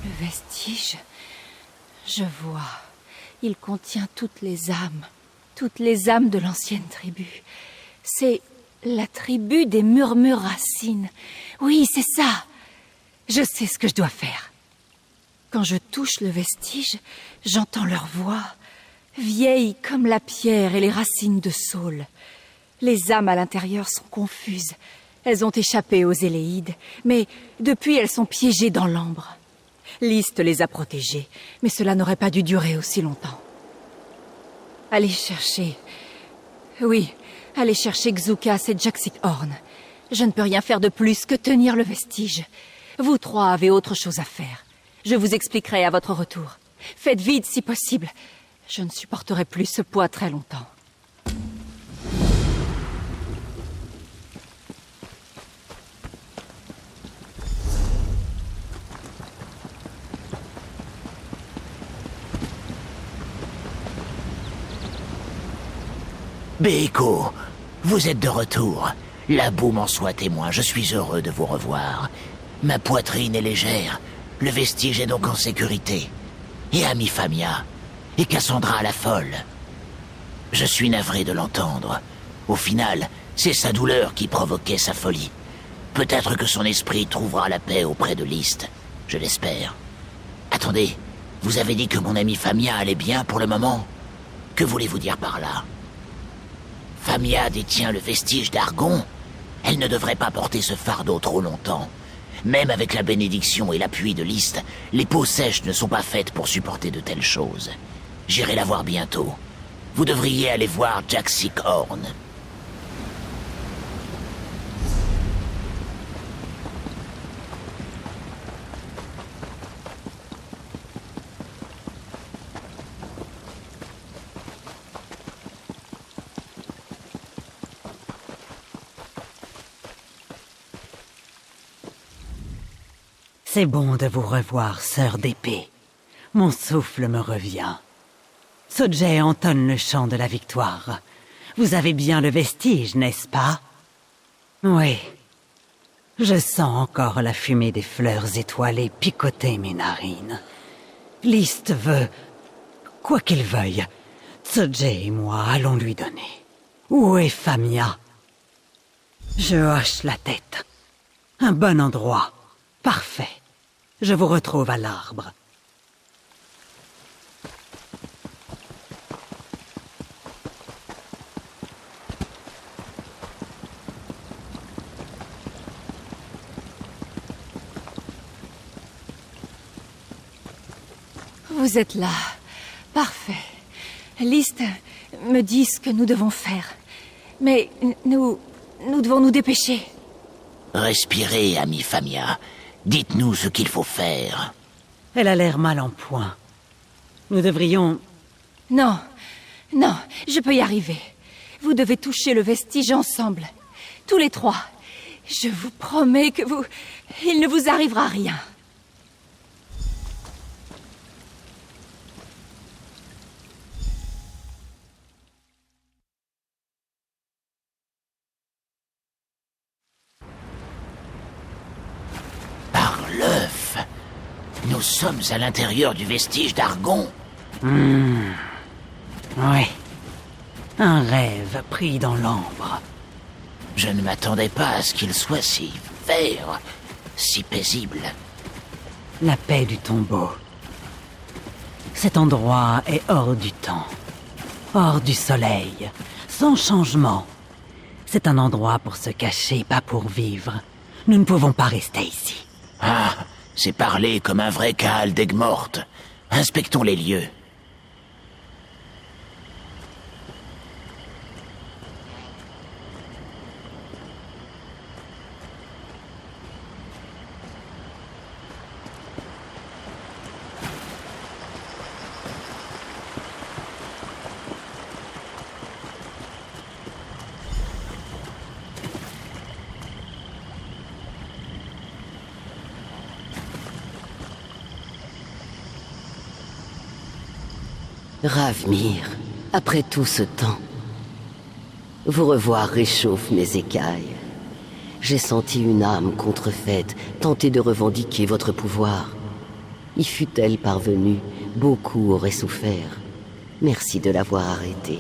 Le vestige, je vois. Il contient toutes les âmes de l'ancienne tribu. C'est la tribu des Murmures-Racines. Oui, c'est ça. Je sais ce que je dois faire. Quand je touche le vestige, j'entends leur voix, vieilles comme la pierre et les racines de saule. Les âmes à l'intérieur sont confuses. Elles ont échappé aux Éléides, mais depuis elles sont piégées dans l'ambre. Liste les a protégées, mais cela n'aurait pas dû durer aussi longtemps. Allez chercher... Oui, allez chercher Xukas et Jaxik-Horn. Je ne peux rien faire de plus que tenir le vestige. Vous trois avez autre chose à faire. Je vous expliquerai à votre retour. Faites vite si possible. Je ne supporterai plus ce poids très longtemps. Beiko, vous êtes de retour. La boue m'en soit témoin, je suis heureux de vous revoir. Ma poitrine est légère, le vestige est donc en sécurité. Et Amie Famia, et Cassandra la folle. Je suis navré de l'entendre. Au final, c'est sa douleur qui provoquait sa folie. Peut-être que son esprit trouvera la paix auprès de List, je l'espère. Attendez, vous avez dit que mon amie Famia allait bien pour le moment? Que voulez-vous dire par là? Famia détient le vestige d'Argon. Elle ne devrait pas porter ce fardeau trop longtemps. Même avec la bénédiction et l'appui de List, les peaux sèches ne sont pas faites pour supporter de telles choses. J'irai la voir bientôt. Vous devriez aller voir Jaxik-Horn. C'est bon de vous revoir, sœur d'épée. Mon souffle me revient. Sojay entonne le chant de la victoire. Vous avez bien le vestige, n'est-ce pas? Oui. Je sens encore la fumée des fleurs étoilées picoter mes narines. List veut... Quoi qu'il veuille, Sojay et moi allons lui donner. Où est Famia? Je hoche la tête. Un bon endroit. Parfait. Je vous retrouve à l'arbre. Vous êtes là. Parfait. List me dit ce que nous devons faire. Mais nous devons nous dépêcher. Respirez, Amie Famia. Dites-nous ce qu'il faut faire. Elle a l'air mal en point. Nous devrions... Non, je peux y arriver. Vous devez toucher le vestige ensemble. Tous les trois. Je vous promets que vous... Il ne vous arrivera rien. Nous sommes à l'intérieur du vestige d'Argon. Oui. Un rêve pris dans l'ambre. Je ne m'attendais pas à ce qu'il soit si vert, si paisible. La paix du tombeau. Cet endroit est hors du temps, hors du soleil, sans changement. C'est un endroit pour se cacher, pas pour vivre. Nous ne pouvons pas rester ici. Ah, c'est parler comme un vrai Kaal d'Aigues-Mortes. Inspectons les lieux. Ravmir, après tout ce temps, vous revoir réchauffe mes écailles. J'ai senti une âme contrefaite tenter de revendiquer votre pouvoir. Y fût-elle parvenue, beaucoup auraient souffert. Merci de l'avoir arrêté.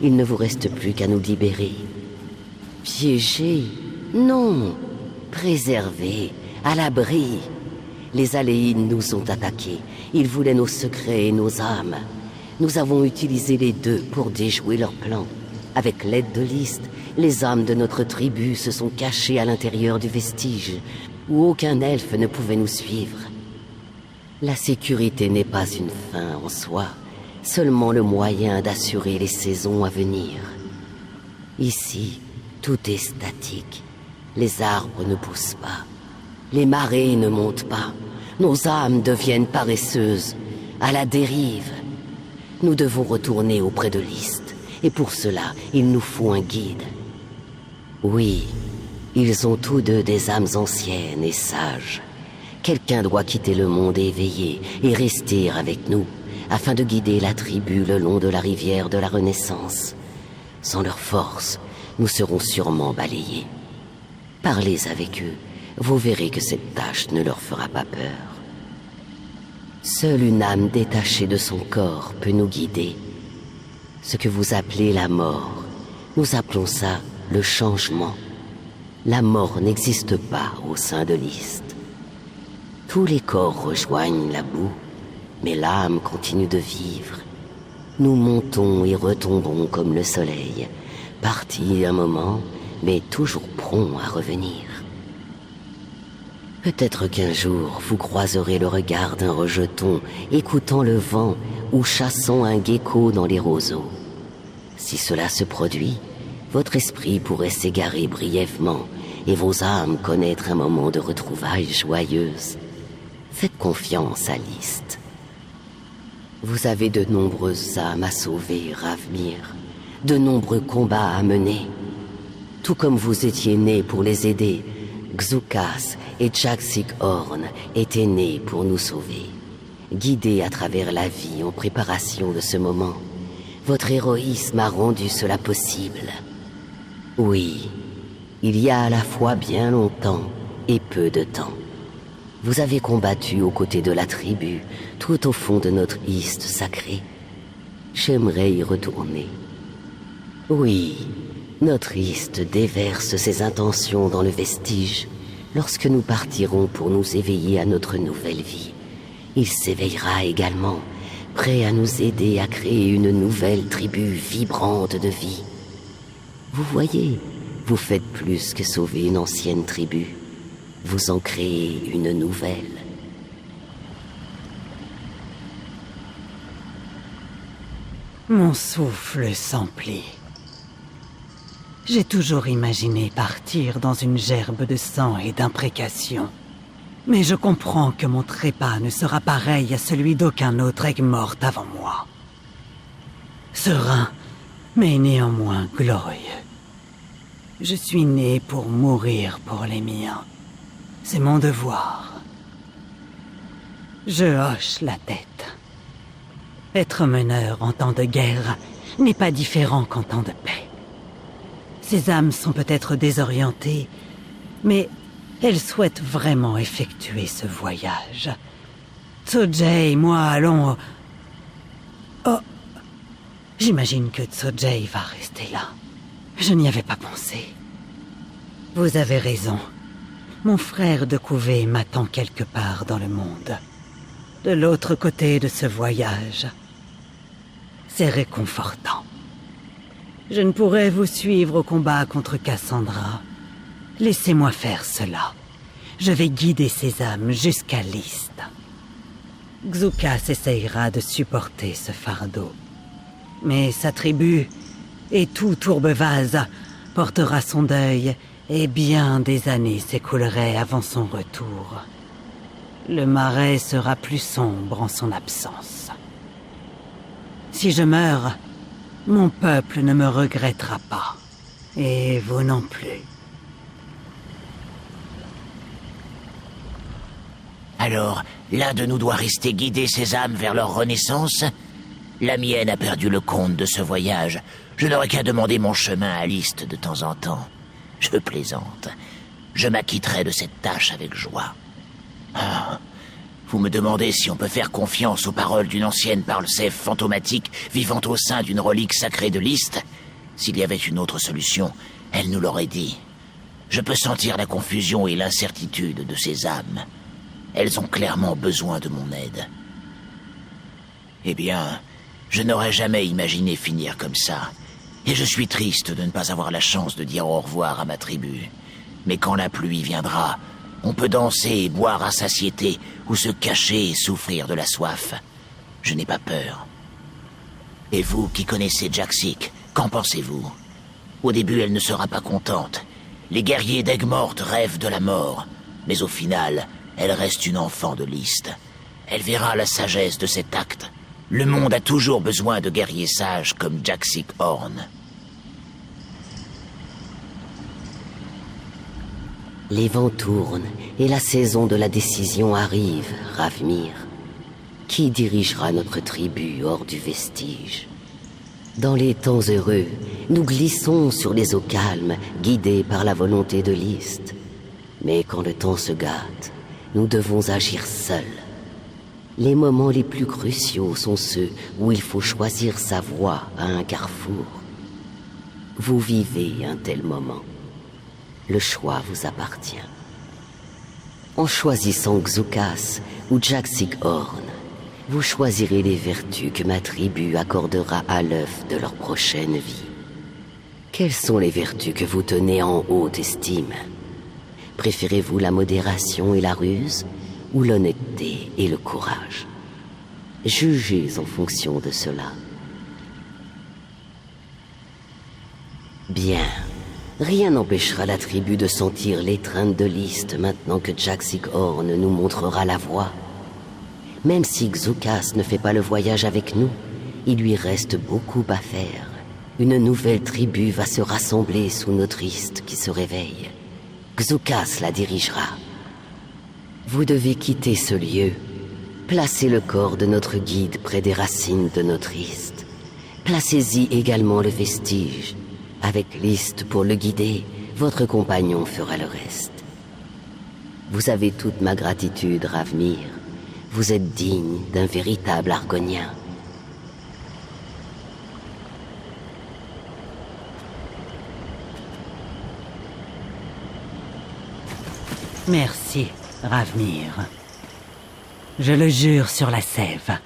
Il ne vous reste plus qu'à nous libérer. Piégés? Non. Préservés, à l'abri. Les Aléines nous ont attaqués. Ils voulaient nos secrets et nos âmes. Nous avons utilisé les deux pour déjouer leur plan. Avec l'aide de List, les âmes de notre tribu se sont cachées à l'intérieur du vestige, où aucun elfe ne pouvait nous suivre. La sécurité n'est pas une fin en soi, seulement le moyen d'assurer les saisons à venir. Ici, tout est statique. Les arbres ne poussent pas. Les marées ne montent pas. Nos âmes deviennent paresseuses, à la dérive. Nous devons retourner auprès de List, et pour cela, il nous faut un guide. Oui, ils ont tous deux des âmes anciennes et sages. Quelqu'un doit quitter le monde éveillé et rester avec nous, afin de guider la tribu le long de la rivière de la Renaissance. Sans leur force, nous serons sûrement balayés. Parlez avec eux, vous verrez que cette tâche ne leur fera pas peur. Seule une âme détachée de son corps peut nous guider. Ce que vous appelez la mort, nous appelons ça le changement. La mort n'existe pas au sein de List. Tous les corps rejoignent la boue, mais l'âme continue de vivre. Nous montons et retombons comme le soleil, partis un moment, mais toujours prompts à revenir. Peut-être qu'un jour, vous croiserez le regard d'un rejeton, écoutant le vent ou chassant un gecko dans les roseaux. Si cela se produit, votre esprit pourrait s'égarer brièvement et vos âmes connaître un moment de retrouvailles joyeuses. Faites confiance à List. Vous avez de nombreuses âmes à sauver, Ravmir, de nombreux combats à mener. Tout comme vous étiez nés pour les aider, Xukas et Jagsik Horn étaient nés pour nous sauver. Guidés à travers la vie en préparation de ce moment, votre héroïsme a rendu cela possible. Oui, il y a à la fois bien longtemps et peu de temps. Vous avez combattu aux côtés de la tribu, tout au fond de notre East sacré. J'aimerais y retourner. Oui, notre East déverse ses intentions dans le vestige. Lorsque nous partirons pour nous éveiller à notre nouvelle vie, il s'éveillera également, prêt à nous aider à créer une nouvelle tribu vibrante de vie. Vous voyez, vous faites plus que sauver une ancienne tribu. Vous en créez une nouvelle. Mon souffle s'emplit. J'ai toujours imaginé partir dans une gerbe de sang et d'imprécations. Mais je comprends que mon trépas ne sera pareil à celui d'aucun autre Egmort avant moi. Serein, mais néanmoins glorieux. Je suis né pour mourir pour les miens. C'est mon devoir. Je hoche la tête. Être meneur en temps de guerre n'est pas différent qu'en temps de paix. Ces âmes sont peut-être désorientées, mais elles souhaitent vraiment effectuer ce voyage. Tsojay et moi allons... Oh, j'imagine que Tsojay va rester là. Je n'y avais pas pensé. Vous avez raison. Mon frère de couvée m'attend quelque part dans le monde. De l'autre côté de ce voyage. C'est réconfortant. Je ne pourrais vous suivre au combat contre Cassandra. Laissez-moi faire cela. Je vais guider ces âmes jusqu'à List. Xukas essayera de supporter ce fardeau. Mais sa tribu, et tout Tourbevaz, portera son deuil, et bien des années s'écouleraient avant son retour. Le marais sera plus sombre en son absence. Si je meurs, mon peuple ne me regrettera pas. Et vous non plus. Alors, l'un de nous doit rester guider ces âmes vers leur renaissance? La mienne a perdu le compte de ce voyage. Je n'aurai qu'à demander mon chemin à List de temps en temps. Je plaisante. Je m'acquitterai de cette tâche avec joie. Ah, Vous me demandez si on peut faire confiance aux paroles d'une ancienne parle-sève fantomatique vivant au sein d'une relique sacrée de List? S'il y avait une autre solution, elle nous l'aurait dit. Je peux sentir la confusion et l'incertitude de ces âmes. Elles ont clairement besoin de mon aide. Eh bien, je n'aurais jamais imaginé finir comme ça. Et je suis triste de ne pas avoir la chance de dire au revoir à ma tribu. Mais quand la pluie viendra, on peut danser et boire à satiété, ou se cacher et souffrir de la soif. Je n'ai pas peur. Et vous qui connaissez Jaxic, qu'en pensez-vous? Au début, elle ne sera pas contente. Les guerriers d'Aigues-Mortes rêvent de la mort. Mais au final, elle reste une enfant de List. Elle verra la sagesse de cet acte. Le monde a toujours besoin de guerriers sages comme Jaxic Horn. Les vents tournent et la saison de la décision arrive, Ravmir. Qui dirigera notre tribu hors du vestige? Dans les temps heureux, nous glissons sur les eaux calmes, guidés par la volonté de List. Mais quand le temps se gâte, nous devons agir seuls. Les moments les plus cruciaux sont ceux où il faut choisir sa voie à un carrefour. Vous vivez un tel moment. Le choix vous appartient. En choisissant Xukas ou Jaxic Horn, vous choisirez les vertus que ma tribu accordera à l'œuf de leur prochaine vie. Quelles sont les vertus que vous tenez en haute estime? Préférez-vous la modération et la ruse, ou l'honnêteté et le courage? Jugez en fonction de cela. Bien. Rien n'empêchera la tribu de sentir l'étreinte de List maintenant que Jaxic Horn nous montrera la voie. Même si Xukas ne fait pas le voyage avec nous, il lui reste beaucoup à faire. Une nouvelle tribu va se rassembler sous notre List qui se réveille. Xukas la dirigera. Vous devez quitter ce lieu. Placez le corps de notre guide près des racines de notre List. Placez-y également le vestige. Avec List pour le guider, votre compagnon fera le reste. Vous avez toute ma gratitude, Ravmir. Vous êtes digne d'un véritable Argonien. Merci, Ravmir. Je le jure sur la sève,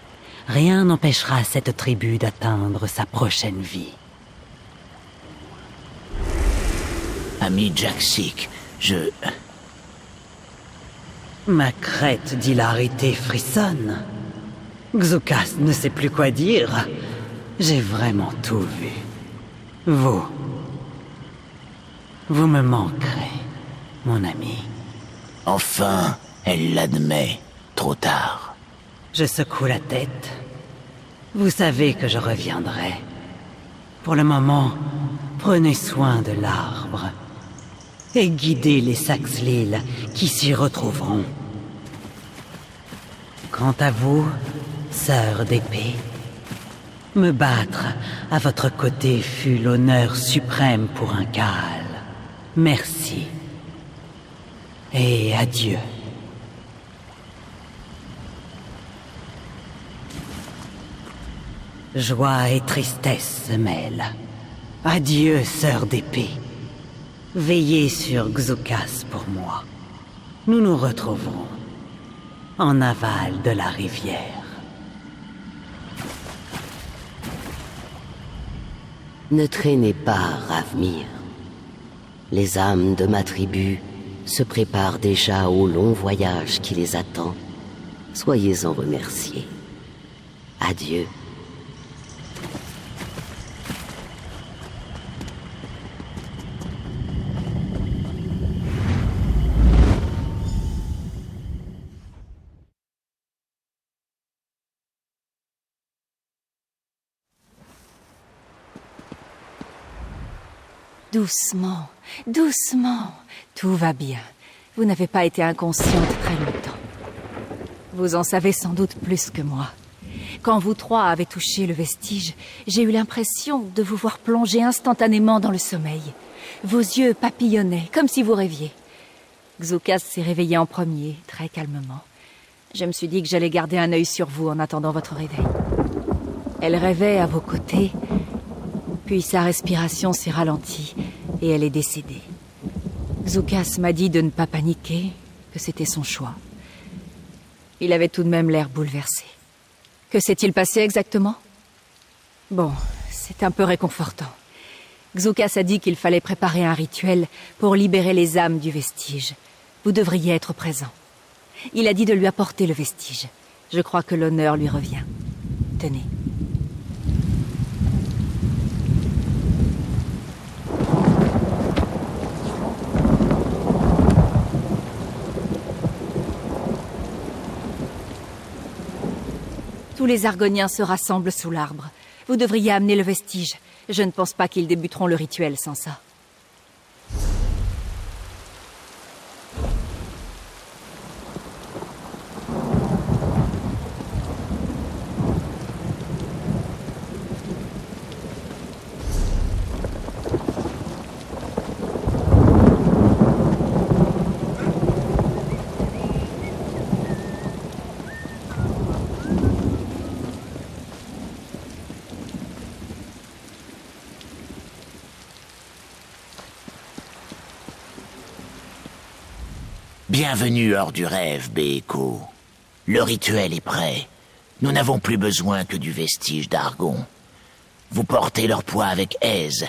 rien n'empêchera cette tribu d'atteindre sa prochaine vie. Ami Jaxic, Ma crête d'hilarité frissonne. Xukas ne sait plus quoi dire. J'ai vraiment tout vu. Vous me manquerez, mon ami. Enfin, elle l'admet. Trop tard. Je secoue la tête. Vous savez que je reviendrai. Pour le moment, prenez soin de l'arbre. Et guidez les Saxhlil qui s'y retrouveront. Quant à vous, sœur d'épée, me battre à votre côté fut l'honneur suprême pour un Kaal. Merci. Et adieu. Joie et tristesse se mêlent. Adieu, sœur d'épée. Veillez sur Xukas pour moi. Nous nous retrouverons en aval de la rivière. Ne traînez pas, Ravmir. Les âmes de ma tribu se préparent déjà au long voyage qui les attend. Soyez-en remerciés. Adieu. Doucement, doucement. Tout va bien. Vous n'avez pas été inconsciente très longtemps. Vous en savez sans doute plus que moi. Quand vous trois avez touché le vestige, j'ai eu l'impression de vous voir plonger instantanément dans le sommeil. Vos yeux papillonnaient, comme si vous rêviez. Xukas s'est réveillé en premier, très calmement. Je me suis dit que j'allais garder un œil sur vous en attendant votre réveil. Elle rêvait à vos côtés, puis sa respiration s'est ralentie et elle est décédée. Xoukas m'a dit de ne pas paniquer, que c'était son choix. Il avait tout de même l'air bouleversé. Que s'est-il passé exactement? Bon, c'est un peu réconfortant. Xoukas a dit qu'il fallait préparer un rituel pour libérer les âmes du vestige. Vous devriez être présent. Il a dit de lui apporter le vestige. Je crois que l'honneur lui revient. Tenez. Tous les Argoniens se rassemblent sous l'arbre. Vous devriez amener le vestige. Je ne pense pas qu'ils débuteront le rituel sans ça. Bienvenue hors du rêve, Beeko. Le rituel est prêt. Nous n'avons plus besoin que du vestige d'Argon. Vous portez leur poids avec aise.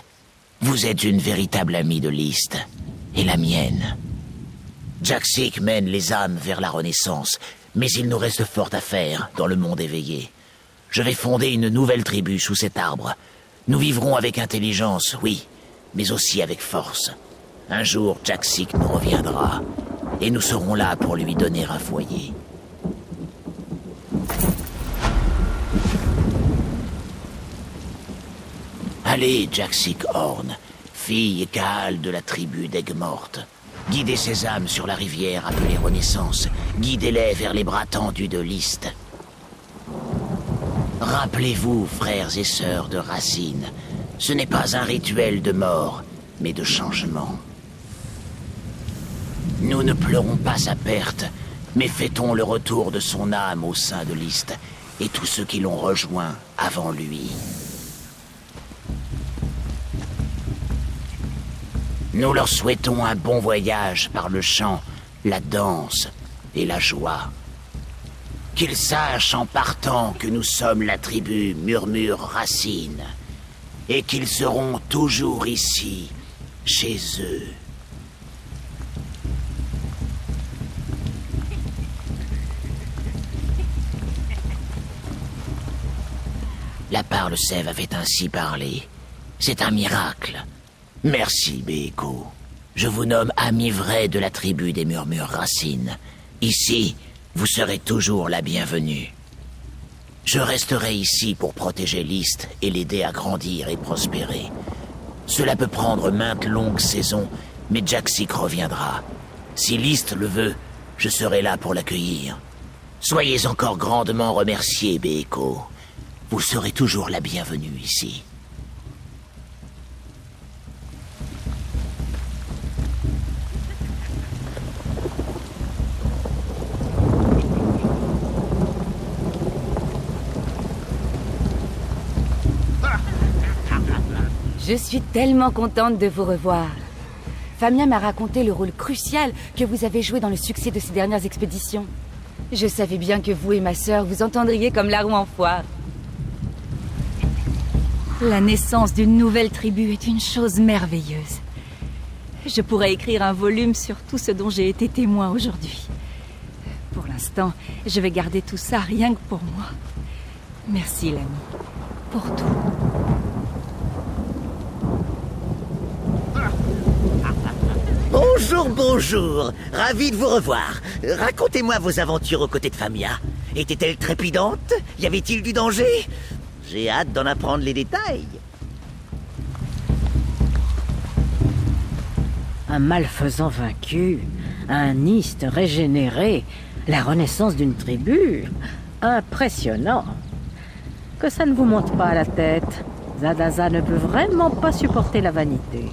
Vous êtes une véritable amie de List, et la mienne. Jaxik mène les âmes vers la Renaissance, mais il nous reste fort à faire dans le monde éveillé. Je vais fonder une nouvelle tribu sous cet arbre. Nous vivrons avec intelligence, oui, mais aussi avec force. Un jour, Jaxik nous reviendra, et nous serons là pour lui donner un foyer. Allez, Jaxik Horn, fille et Kaal de la tribu d'Aigues-Mortes. Guidez ces âmes sur la rivière appelée Renaissance. Guidez-les vers les bras tendus de List. Rappelez-vous, frères et sœurs de Racine, ce n'est pas un rituel de mort, mais de changement. Nous ne pleurons pas sa perte, mais fêtons le retour de son âme au sein de List et tous ceux qui l'ont rejoint avant lui. Nous leur souhaitons un bon voyage par le chant, la danse et la joie. Qu'ils sachent en partant que nous sommes la tribu Murmure Racine et qu'ils seront toujours ici, chez eux. La Parle-Sève avait ainsi parlé. C'est un miracle. Merci, Beeko. Je vous nomme ami vrai de la tribu des Murmures Racine. Ici, vous serez toujours la bienvenue. Je resterai ici pour protéger List et l'aider à grandir et prospérer. Cela peut prendre maintes longues saisons, mais Jaxik reviendra. Si List le veut, je serai là pour l'accueillir. Soyez encore grandement remerciés, Beeko. Vous serez toujours la bienvenue ici. Je suis tellement contente de vous revoir. Famia m'a raconté le rôle crucial que vous avez joué dans le succès de ces dernières expéditions. Je savais bien que vous et ma sœur vous entendriez comme la roue en foire. La naissance d'une nouvelle tribu est une chose merveilleuse. Je pourrais écrire un volume sur tout ce dont j'ai été témoin aujourd'hui. Pour l'instant, je vais garder tout ça rien que pour moi. Merci, l'ami, pour tout. Bonjour, bonjour. Ravi de vous revoir. Racontez-moi vos aventures aux côtés de Famia. Était-elle trépidante? Y avait-il du danger? J'ai hâte d'en apprendre les détails. Un malfaisant vaincu, un Iste régénéré, la renaissance d'une tribu. Impressionnant. Que ça ne vous monte pas à la tête. Zadaza ne peut vraiment pas supporter la vanité.